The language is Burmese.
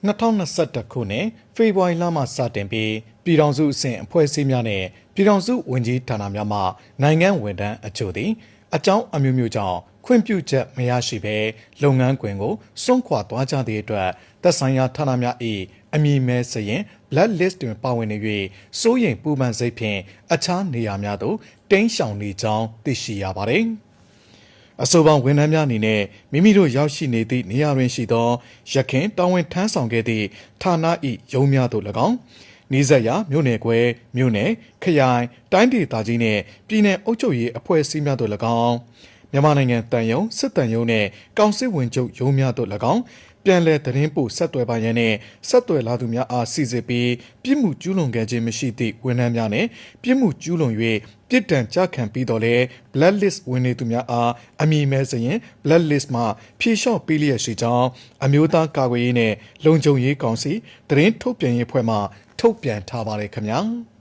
2021 ခုနှစ်ဖေဖော်ဝါရီလမှစတင်ပြီးပြည်ထောင်စုအဆင့်အဖွဲ့အစည်းများနဲ့ပြည်ထောင်စုဝန်ကြီးဌာနများမှနိုင်ငံဝန်ထမ်းအချို့သည်အကြောင်းအမျိုးမျိုးကြောင့်ခွင့်ပြုချက်မရရှိဘဲလုပ်ငန်းခွင်ကိုစွန့်ခွာသွားကြသည့်အတွက်သက်ဆိုင်ရာဌာနများ၏အမည်မဲစာရင်း blacklist တွင်ပါဝင်နေ၍စိုးရိမ်ပူပန်စိတ်ဖြင့်အခြားနေရာများသို့တိမ်းရှောင်နေကြောင်းသိရှိရပါသည်အဆိုပါဝန်ထမ်းများအနေနဲ့မိမိတို့ရောက်ရှိနေသည့်နေရာတွင်ရှိသောရခင်တာဝန်ထမ်းဆောင်ခဲ့သည့်ဌာန၏ရုံးများသို့၎င်းနီးစပ်ရာမြို့နယ်ခွဲမြို့နယ်ခရိုင်တိုင်းဒေသကြီးနှင့်ပြည်내အုပ်ချုပ်ရေးအဖွဲ့အစည်းများသို့၎င်းမြန်မာနိုင်ငံတန်ယုံစစ်တန်ယုံနှင့်ကောင်စစ်ဝင်ချုပ်ရုံးများသို့၎င်းပြန်လည်သတင်းပို့ဆက်သွယ်ပါရန်နှင့်ဆက်သွယ်လာသူများအားစီစစ်ပြီးပြစ်မှုကျူးလွန်ခဲ့ခြင်းမရှိသည့်ဝန်ထမ်းများနှင့်ပြစ်မှုကျူးလွန်၍ပြစ်ဒဏ်ကြခံပြီးတော့လဲ blacklist ဝင်နေသူများအားအမည်မဲစာရင်း blacklist မှဖြေလျှော့ပေးလျက်ရှိကြောင်းအမျိုးသားကာကွယ်ရေးနှင့်လုံခြုံရေးကောင်စီသတင်းထုတ်ပြန်ရေးအဖွဲ့မှထုတ်ပြန်ထားပါတယ်ခင်ဗျာ